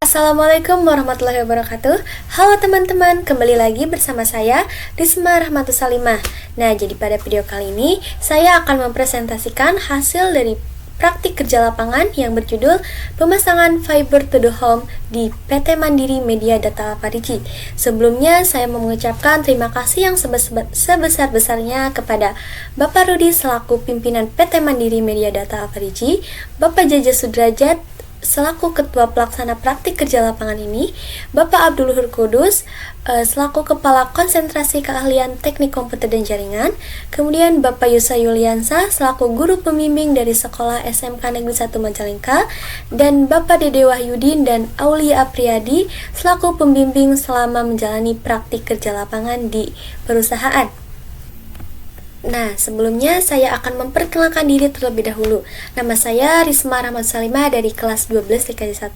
Assalamualaikum warahmatullahi wabarakatuh. Halo teman-teman, kembali lagi bersama saya Risma Rahmatus Salimah. Nah, jadi pada video kali ini saya akan mempresentasikan hasil dari praktik kerja lapangan yang berjudul pemasangan fiber to the home di PT Mandiri Media Data Alfarici. Sebelumnya saya mau mengucapkan terima kasih yang sebesar-besarnya kepada Bapak Rudi selaku pimpinan PT Mandiri Media Data Alfarici, Bapak Jaja Sudrajat selaku Ketua Pelaksana Praktik Kerja Lapangan ini, Bapak Abdul Luhur Kudus selaku Kepala Konsentrasi Keahlian Teknik Komputer dan Jaringan, kemudian Bapak Yusa Yuliansa selaku Guru Pembimbing dari Sekolah SMK Negeri 1 Majalengka, dan Bapak Dede Wahyudin dan Aulia Apriyadi selaku pembimbing selama menjalani praktik kerja lapangan di perusahaan. Nah, sebelumnya saya akan memperkenalkan diri terlebih dahulu. Nama saya Risma Rahmatus Salimah dari kelas 12 TKJ 1.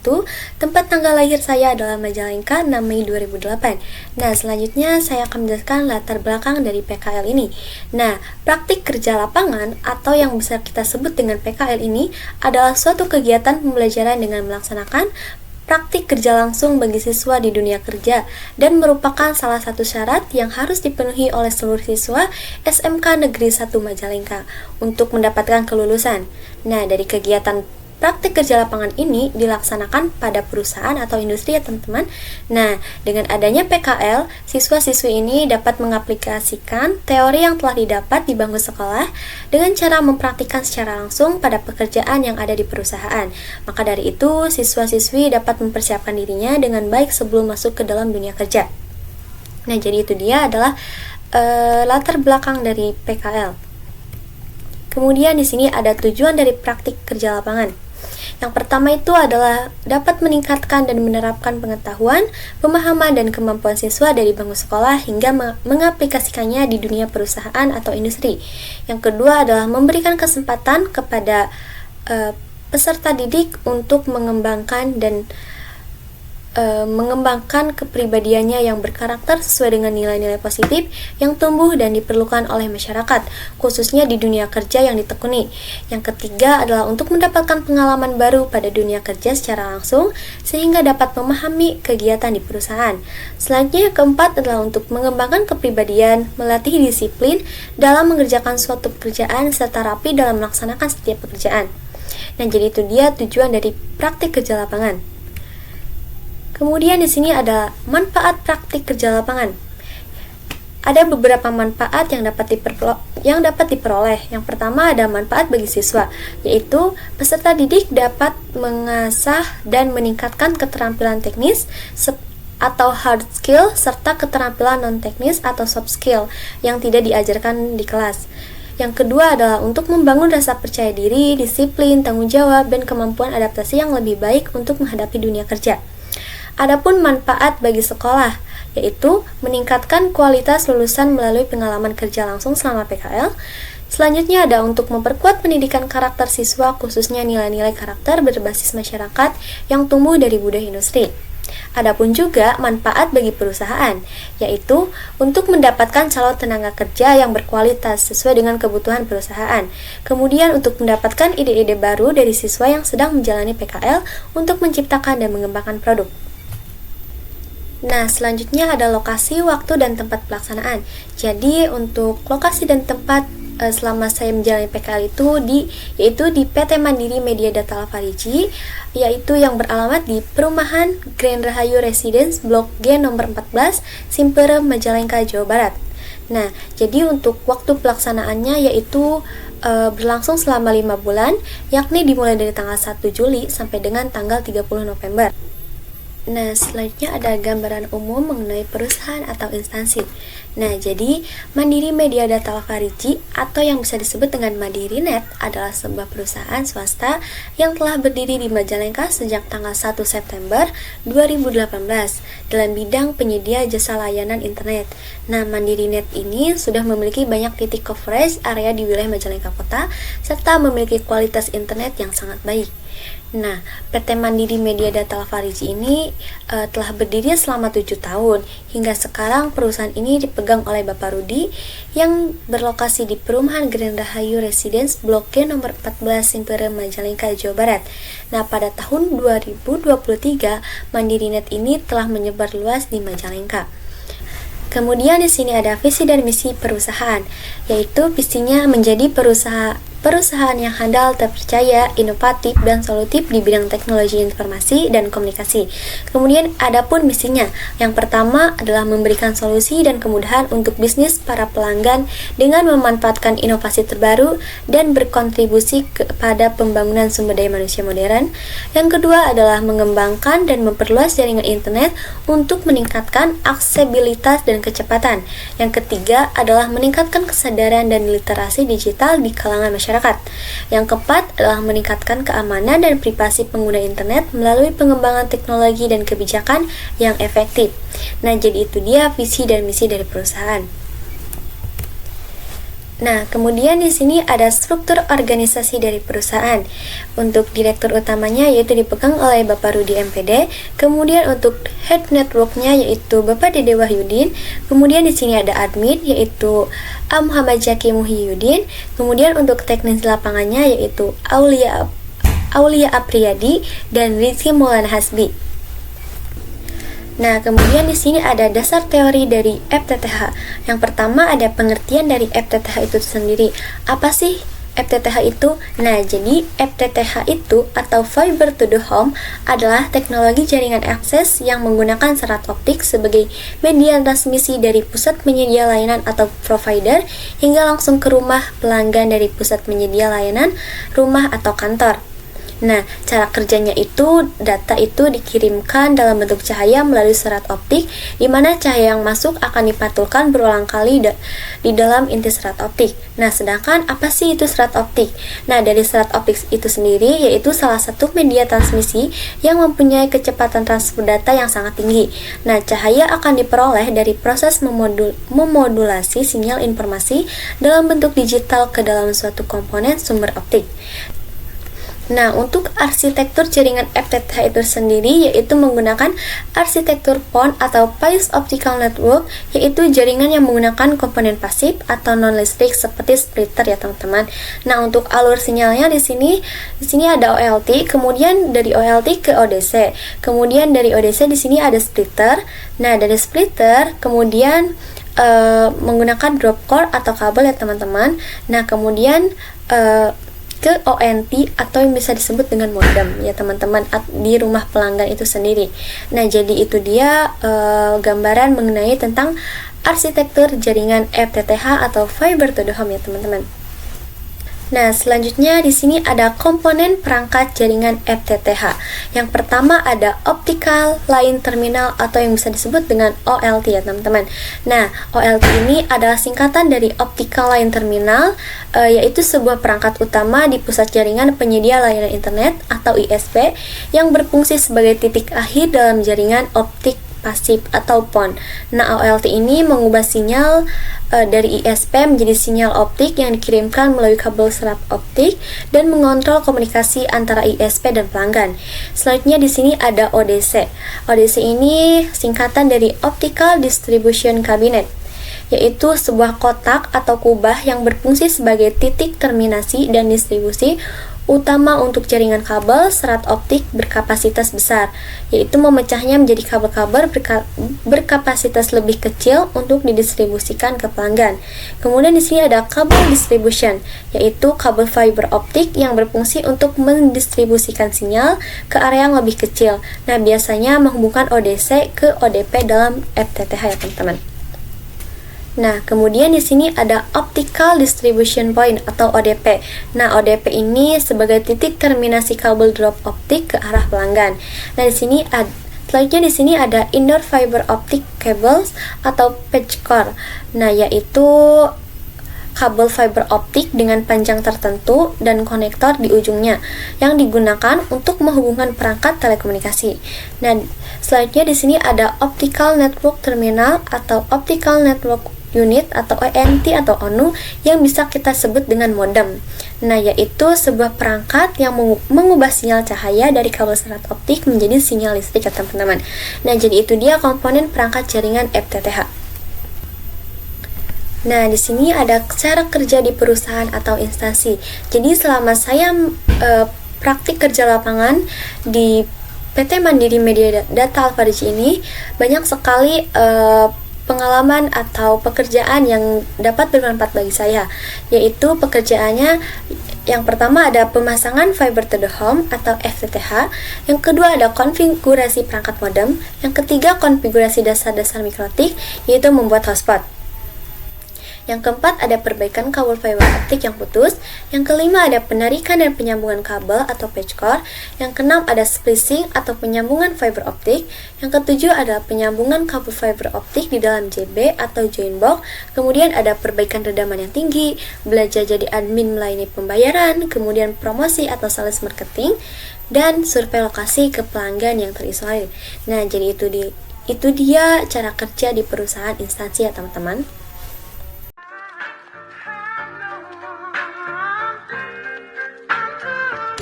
Tempat tanggal lahir saya adalah Majalengka, 6 Mei 2008. Nah, selanjutnya saya akan menjelaskan latar belakang dari PKL ini. Nah, praktik kerja lapangan atau yang bisa kita sebut dengan PKL ini adalah suatu kegiatan pembelajaran dengan melaksanakan praktik kerja langsung bagi siswa di dunia kerja dan merupakan salah satu syarat yang harus dipenuhi oleh seluruh siswa SMK Negeri 1 Majalengka untuk mendapatkan kelulusan. Nah, dari kegiatan praktik kerja lapangan ini dilaksanakan pada perusahaan atau industri ya teman-teman. Nah, dengan adanya PKL, siswa-siswi ini dapat mengaplikasikan teori yang telah didapat di bangku sekolah dengan cara mempraktikkan secara langsung pada pekerjaan yang ada di perusahaan. Maka dari itu, siswa-siswi dapat mempersiapkan dirinya dengan baik sebelum masuk ke dalam dunia kerja. Nah, jadi itu dia adalah latar belakang dari PKL. Kemudian di sini ada tujuan dari praktik kerja lapangan. Yang pertama itu adalah dapat meningkatkan dan menerapkan pengetahuan, pemahaman, dan kemampuan siswa dari bangku sekolah hingga mengaplikasikannya di dunia perusahaan atau industri. Yang kedua adalah memberikan kesempatan kepada peserta didik untuk mengembangkan kepribadiannya yang berkarakter sesuai dengan nilai-nilai positif yang tumbuh dan diperlukan oleh masyarakat, khususnya di dunia kerja yang ditekuni. Yang ketiga adalah untuk mendapatkan pengalaman baru pada dunia kerja secara langsung, sehingga dapat memahami kegiatan di perusahaan. Selanjutnya, yang keempat adalah untuk mengembangkan kepribadian, melatih disiplin dalam mengerjakan suatu pekerjaan, serta rapi dalam melaksanakan setiap pekerjaan. Nah, jadi itu dia tujuan dari praktik kerja lapangan. Kemudian di sini ada manfaat praktik kerja lapangan. Ada beberapa manfaat yang dapat diperoleh. Yang pertama ada manfaat bagi siswa, yaitu peserta didik dapat mengasah dan meningkatkan keterampilan teknis atau hard skill serta keterampilan non-teknis atau soft skill yang tidak diajarkan di kelas. Yang kedua adalah untuk membangun rasa percaya diri, disiplin, tanggung jawab, dan kemampuan adaptasi yang lebih baik untuk menghadapi dunia kerja. Adapun manfaat bagi sekolah, yaitu meningkatkan kualitas lulusan melalui pengalaman kerja langsung selama PKL. Selanjutnya ada untuk memperkuat pendidikan karakter siswa, khususnya nilai-nilai karakter berbasis masyarakat yang tumbuh dari budaya industri. Adapun juga manfaat bagi perusahaan, yaitu untuk mendapatkan calon tenaga kerja yang berkualitas sesuai dengan kebutuhan perusahaan. Kemudian untuk mendapatkan ide-ide baru dari siswa yang sedang menjalani PKL untuk menciptakan dan mengembangkan produk. Nah, selanjutnya ada lokasi, waktu, dan tempat pelaksanaan. Jadi, untuk lokasi dan tempat selama saya menjalani PKL yaitu di PT Mandiri Media Data Alfarici, yaitu yang beralamat di Perumahan Grand Rahayu Residence Blok G nomor 14, Simpere, Majalengka, Jawa Barat. Nah, jadi untuk waktu pelaksanaannya yaitu berlangsung selama 5 bulan, yakni dimulai dari tanggal 1 Juli sampai dengan tanggal 30 November. Nah, selanjutnya ada gambaran umum mengenai perusahaan atau instansi. Nah, jadi Mandiri Media Data Alfarici atau yang bisa disebut dengan Mandiri Net adalah sebuah perusahaan swasta yang telah berdiri di Majalengka sejak tanggal 1 September 2018 dalam bidang penyedia jasa layanan internet. Nah, Mandiri Net ini sudah memiliki banyak titik coverage area di wilayah Majalengka Kota serta memiliki kualitas internet yang sangat baik. Nah, PT Mandiri Media Data Alfarizi ini telah berdiri selama 7 tahun. Hingga sekarang perusahaan ini dipegang oleh Bapak Rudi yang berlokasi di Perumahan Grand Rahayu Residence Blok G nomor 14 Simpere Majalengka, Jawa Barat. Nah, pada tahun 2023, Mandiri Net ini telah menyebar luas di Majalengka. Kemudian di sini ada visi dan misi perusahaan, yaitu visinya menjadi perusahaan yang handal, terpercaya, inovatif, dan solutif di bidang teknologi informasi dan komunikasi. Kemudian adapun misinya, yang pertama adalah memberikan solusi dan kemudahan untuk bisnis para pelanggan dengan memanfaatkan inovasi terbaru dan berkontribusi kepada pembangunan sumber daya manusia modern. Yang kedua adalah mengembangkan dan memperluas jaringan internet untuk meningkatkan aksesibilitas dan kecepatan. Yang ketiga adalah meningkatkan kesadaran dan literasi digital di kalangan masyarakat. Yang keempat adalah meningkatkan keamanan dan privasi pengguna internet melalui pengembangan teknologi dan kebijakan yang efektif. Nah, jadi itu dia visi dan misi dari perusahaan. Nah, kemudian di sini ada struktur organisasi dari perusahaan. Untuk direktur utamanya yaitu dipegang oleh Bapak Rudi MPD. Kemudian untuk head networknya yaitu Bapak Dede Wahyudin. Kemudian di sini ada admin yaitu Muhammad Zaki Muhyiddin. Kemudian untuk teknis lapangannya yaitu Aulia Apriyadi dan Rizky Maulana Hasbi. Nah, kemudian di sini ada dasar teori dari FTTH. Yang pertama ada pengertian dari FTTH itu sendiri. Apa sih FTTH itu? Nah, jadi FTTH itu atau Fiber to the Home adalah teknologi jaringan akses yang menggunakan serat optik sebagai media transmisi dari pusat penyedia layanan atau provider hingga langsung ke rumah pelanggan dari pusat penyedia layanan, rumah atau kantor. Nah, cara kerjanya itu, data itu dikirimkan dalam bentuk cahaya melalui serat optik, di mana cahaya yang masuk akan dipantulkan berulang kali di dalam inti serat optik. Nah, sedangkan apa sih itu serat optik? Nah, dari serat optik itu sendiri, yaitu salah satu media transmisi yang mempunyai kecepatan transfer data yang sangat tinggi. Nah, cahaya akan diperoleh dari proses memodulasi sinyal informasi dalam bentuk digital ke dalam suatu komponen sumber optik. Nah, untuk arsitektur jaringan FTTH itu sendiri yaitu menggunakan arsitektur PON atau Phased Optical Network, yaitu jaringan yang menggunakan komponen pasif atau non-listrik seperti splitter ya teman-teman. Nah, untuk alur sinyalnya di sini ada OLT, kemudian dari OLT ke ODC. Kemudian dari ODC di sini ada splitter. Nah, dari splitter kemudian menggunakan drop core atau kabel ya teman-teman. Nah, kemudian ke ONT atau yang bisa disebut dengan modem ya teman-teman di rumah pelanggan itu sendiri. Nah, jadi itu dia gambaran mengenai tentang arsitektur jaringan FTTH atau Fiber to the Home ya teman-teman. Nah, selanjutnya di sini ada komponen perangkat jaringan FTTH. Yang pertama ada Optical Line Terminal atau yang bisa disebut dengan OLT ya teman-teman. Nah, OLT ini adalah singkatan dari Optical Line Terminal, yaitu sebuah perangkat utama di pusat jaringan penyedia layanan internet atau ISP yang berfungsi sebagai titik akhir dalam jaringan optik pasif atau PON. Nah, OLT ini mengubah sinyal dari ISP menjadi sinyal optik yang dikirimkan melalui kabel serat optik dan mengontrol komunikasi antara ISP dan pelanggan. Selanjutnya di sini ada ODC. ODC ini singkatan dari Optical Distribution Cabinet, yaitu sebuah kotak atau kubah yang berfungsi sebagai titik terminasi dan distribusi utama untuk jaringan kabel serat optik berkapasitas besar, yaitu memecahnya menjadi kabel-kabel berkapasitas lebih kecil untuk didistribusikan ke pelanggan. Kemudian di sini ada kabel distribution, yaitu kabel fiber optik yang berfungsi untuk mendistribusikan sinyal ke area yang lebih kecil. Nah, biasanya menghubungkan ODC ke ODP dalam FTTH ya teman-teman. Nah, kemudian di sini ada Optical Distribution Point atau ODP. Nah, ODP ini sebagai titik terminasi kabel drop optik ke arah pelanggan. Nah, selanjutnya di sini ada Indoor Fiber Optic Cables atau patch core. Nah, yaitu kabel fiber optik dengan panjang tertentu dan konektor di ujungnya yang digunakan untuk menghubungkan perangkat telekomunikasi. Nah, selanjutnya di sini ada Optical Network Terminal atau Optical Network Unit atau ONT atau ONU yang bisa kita sebut dengan modem. Nah, yaitu sebuah perangkat yang mengubah sinyal cahaya dari kabel serat optik menjadi sinyal listrik ya teman-teman. Nah, jadi itu dia komponen perangkat jaringan FTTH. Nah, di sini ada cara kerja di perusahaan atau instansi. Jadi selama saya praktik kerja lapangan di PT Mandiri Media Data Alphadigi ini, banyak sekali pengalaman atau pekerjaan yang dapat bermanfaat bagi saya, yaitu pekerjaannya yang pertama ada pemasangan fiber to the home atau FTTH, yang kedua ada konfigurasi perangkat modem, yang ketiga konfigurasi dasar-dasar mikrotik, yaitu membuat hotspot. Yang keempat ada perbaikan kabel fiber optik yang putus. Yang kelima ada penarikan dan penyambungan kabel atau patchcore. Yang keenam ada splicing atau penyambungan fiber optik. Yang ketujuh ada penyambungan kabel fiber optik di dalam JB atau join box. Kemudian ada perbaikan redaman yang tinggi, belajar jadi admin melayani pembayaran, kemudian promosi atau sales marketing, dan survei lokasi ke pelanggan yang terisolir. Nah, jadi itu dia cara kerja di perusahaan instansi ya teman-teman.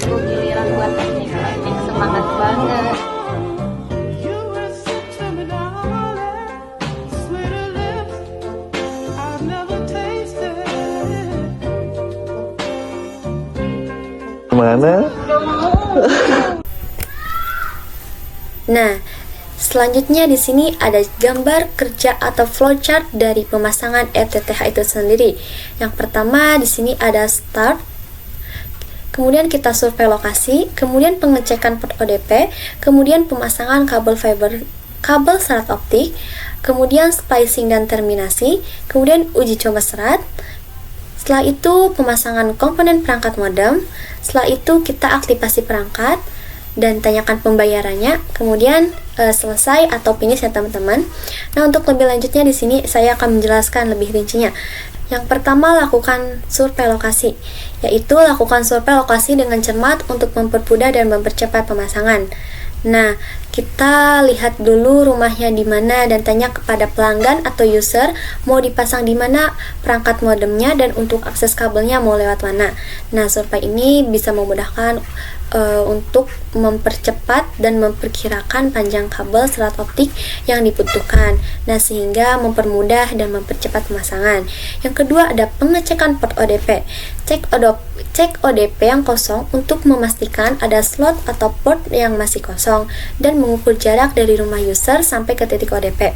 Giliran buat teknik semangat banget. Mana? Nah, selanjutnya di sini ada gambar kerja atau flowchart dari pemasangan FTTH itu sendiri. Yang pertama di sini ada start, kemudian kita survei lokasi, kemudian pengecekan port ODP, kemudian pemasangan kabel serat optik, kemudian splicing dan terminasi, kemudian uji coba serat. Setelah itu pemasangan komponen perangkat modem. Setelah itu kita aktifasi perangkat dan tanyakan pembayarannya, kemudian selesai atau finish ya teman-teman. Nah, untuk lebih lanjutnya di sini saya akan menjelaskan lebih rincinya. Yang pertama, lakukan survei lokasi, yaitu lakukan survei lokasi dengan cermat untuk mempermudah dan mempercepat pemasangan. Nah, kita lihat dulu rumahnya di mana dan tanya kepada pelanggan atau user mau dipasang di mana perangkat modemnya dan untuk akses kabelnya mau lewat mana. Nah, survei ini bisa memudahkan untuk mempercepat dan memperkirakan panjang kabel serat optik yang dibutuhkan. Nah, sehingga mempermudah dan mempercepat pemasangan. Yang kedua ada pengecekan port ODP. Cek ODP yang kosong untuk memastikan ada slot atau port yang masih kosong dan mengukur jarak dari rumah user sampai ke titik ODP.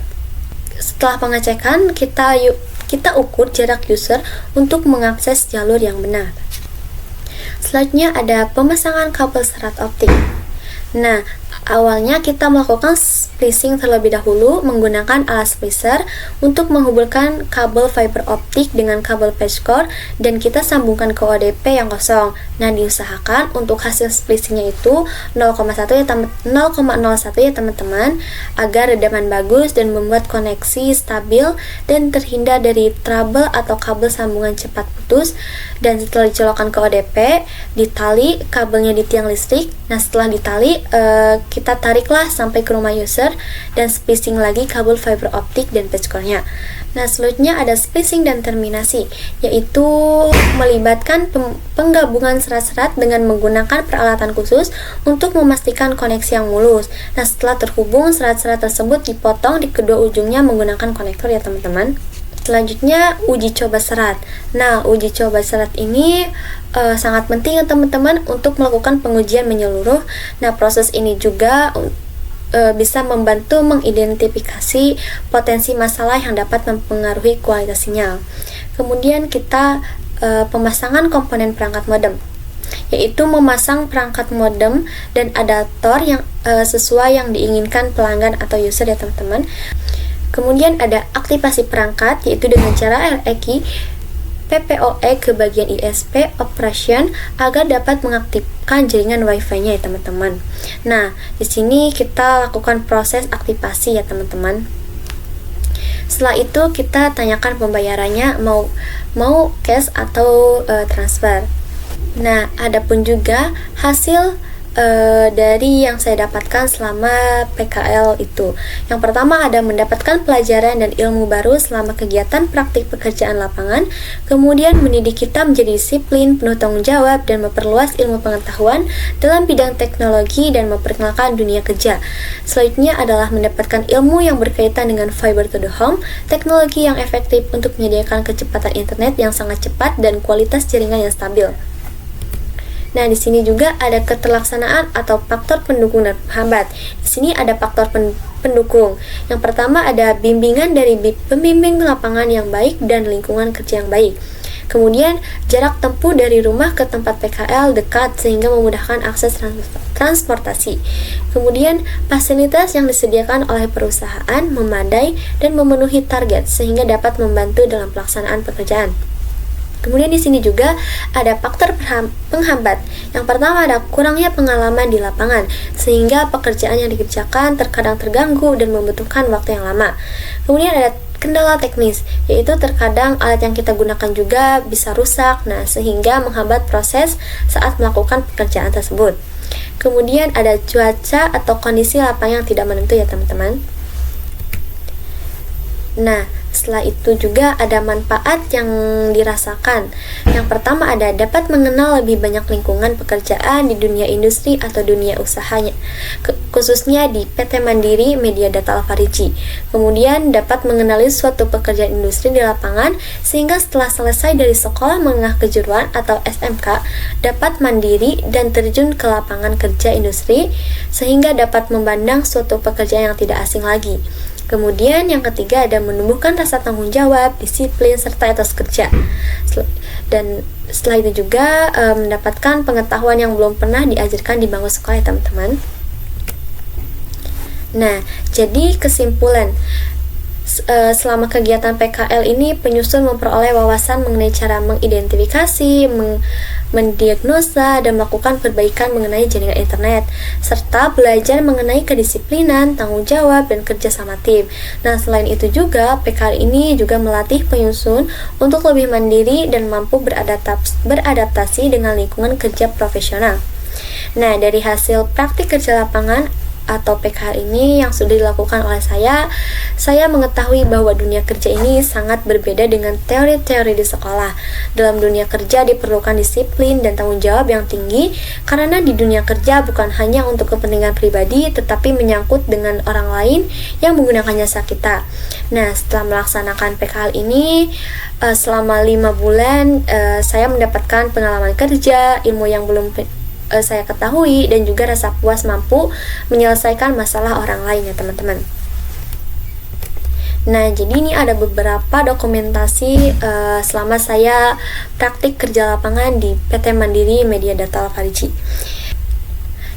Setelah pengecekan, kita ukur jarak user untuk mengakses jalur yang benar. Selanjutnya ada pemasangan kabel serat optik. Nah, awalnya kita melakukan splicing terlebih dahulu menggunakan alat splicer untuk menghubungkan kabel fiber optik dengan kabel patchcore dan kita sambungkan ke ODP yang kosong. Nah, diusahakan untuk hasil splicingnya itu 0,01 ya teman-teman, agar redaman bagus dan membuat koneksi stabil dan terhindar dari trouble atau kabel sambungan cepat putus. Dan setelah dicolokkan ke ODP, ditali kabelnya di tiang listrik. Nah, setelah ditali kita tariklah sampai ke rumah user dan splicing lagi kabel fiber optik dan patchcore-nya. Nah, selanjutnya ada splicing dan terminasi, yaitu melibatkan penggabungan serat-serat dengan menggunakan peralatan khusus untuk memastikan koneksi yang mulus. Nah, setelah terhubung, serat-serat tersebut dipotong di kedua ujungnya menggunakan konektor ya teman-teman. Selanjutnya uji coba serat. Nah, uji coba serat ini sangat penting ya teman-teman untuk melakukan pengujian menyeluruh. Nah, proses ini juga bisa membantu mengidentifikasi potensi masalah yang dapat mempengaruhi kualitas sinyal. Kemudian kita pemasangan komponen perangkat modem, yaitu memasang perangkat modem dan adaptor yang sesuai yang diinginkan pelanggan atau user ya teman-teman. Kemudian ada aktivasi perangkat, yaitu dengan cara REQ PPOE ke bagian ISP operation agar dapat mengaktifkan jaringan WiFi-nya ya teman-teman. Nah, di sini kita lakukan proses aktivasi ya teman-teman. Setelah itu kita tanyakan pembayarannya mau cash atau transfer. Nah, adapun juga hasil dari yang saya dapatkan selama PKL itu. Yang pertama ada mendapatkan pelajaran dan ilmu baru selama kegiatan praktik pekerjaan lapangan, kemudian mendidik kita menjadi disiplin, penuh tanggung jawab, dan memperluas ilmu pengetahuan dalam bidang teknologi dan memperkenalkan dunia kerja. Selanjutnya adalah mendapatkan ilmu yang berkaitan dengan fiber to the home, teknologi yang efektif untuk menyediakan kecepatan internet yang sangat cepat dan kualitas jaringan yang stabil. Nah, di sini juga ada keterlaksanaan atau faktor pendukung dan penghambat. Di sini ada faktor pendukung. Yang pertama ada bimbingan dari pembimbing lapangan yang baik dan lingkungan kerja yang baik. Kemudian, jarak tempuh dari rumah ke tempat PKL dekat sehingga memudahkan akses transportasi. Kemudian, fasilitas yang disediakan oleh perusahaan memadai dan memenuhi target sehingga dapat membantu dalam pelaksanaan pekerjaan. Kemudian di sini juga ada faktor penghambat. Yang pertama ada kurangnya pengalaman di lapangan, sehingga pekerjaan yang dikerjakan terkadang terganggu dan membutuhkan waktu yang lama. Kemudian ada kendala teknis, yaitu terkadang alat yang kita gunakan juga bisa rusak, sehingga menghambat proses saat melakukan pekerjaan tersebut. Kemudian ada cuaca atau kondisi lapangan yang tidak menentu ya teman-teman. Nah, setelah itu juga ada manfaat yang dirasakan. Yang pertama ada dapat mengenal lebih banyak lingkungan pekerjaan di dunia industri atau dunia usahanya, khususnya di PT Mandiri Media Data Alfarici. Kemudian dapat mengenali suatu pekerjaan industri di lapangan, sehingga setelah selesai dari sekolah menengah kejuruan atau SMK, dapat mandiri dan terjun ke lapangan kerja industri, sehingga dapat memandang suatu pekerjaan yang tidak asing lagi. Kemudian yang ketiga ada menumbuhkan rasa tanggung jawab, disiplin, serta etos kerja. Dan setelah itu juga mendapatkan pengetahuan yang belum pernah diajarkan di bangku sekolah ya teman-teman. Nah, jadi kesimpulan, selama kegiatan PKL ini penyusun memperoleh wawasan mengenai cara mengidentifikasi, mendiagnosa, dan melakukan perbaikan mengenai jaringan internet, serta belajar mengenai kedisiplinan, tanggung jawab, dan kerja sama tim. Nah, selain itu juga PKL ini juga melatih penyusun untuk lebih mandiri dan mampu beradaptasi dengan lingkungan kerja profesional. Nah, dari hasil praktik kerja lapangan atau PKL ini yang sudah dilakukan oleh saya mengetahui bahwa dunia kerja ini sangat berbeda dengan teori-teori di sekolah. Dalam dunia kerja diperlukan disiplin dan tanggung jawab yang tinggi, karena di dunia kerja bukan hanya untuk kepentingan pribadi, tetapi menyangkut dengan orang lain yang menggunakan jasa kita. Nah, setelah melaksanakan PKL ini selama 5 bulan, saya mendapatkan pengalaman kerja, ilmu yang belum saya ketahui, dan juga rasa puas mampu menyelesaikan masalah orang lain ya teman-teman. Nah, jadi ini ada beberapa dokumentasi selama saya praktik kerja lapangan di PT Mandiri Media Data Alfarici.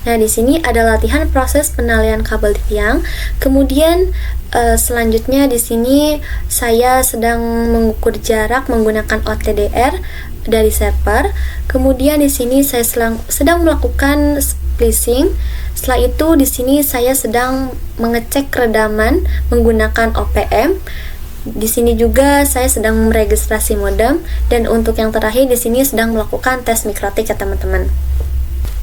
Nah, di sini ada latihan proses penalian kabel di tiang. Kemudian selanjutnya di sini saya sedang mengukur jarak menggunakan OTDR dari server. Kemudian di sini saya sedang melakukan splicing. Setelah itu di sini saya sedang mengecek redaman menggunakan OPM. Di sini juga saya sedang meregistrasi modem, dan untuk yang terakhir di sini sedang melakukan tes mikrotik ya teman-teman.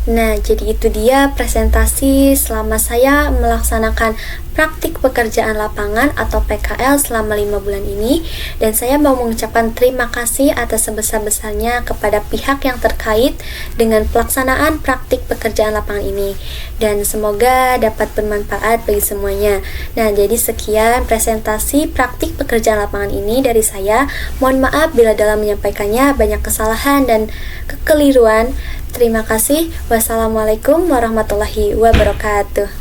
Nah, jadi itu dia presentasi selama saya melaksanakan praktik pekerjaan lapangan atau PKL selama 5 bulan ini, dan saya mau mengucapkan terima kasih atas sebesar-besarnya kepada pihak yang terkait dengan pelaksanaan praktik pekerjaan lapangan ini, dan semoga dapat bermanfaat bagi semuanya. Nah, jadi sekian presentasi praktik pekerjaan lapangan ini dari saya. Mohon maaf bila dalam menyampaikannya banyak kesalahan dan kekeliruan. Terima kasih. Wassalamualaikum warahmatullahi wabarakatuh.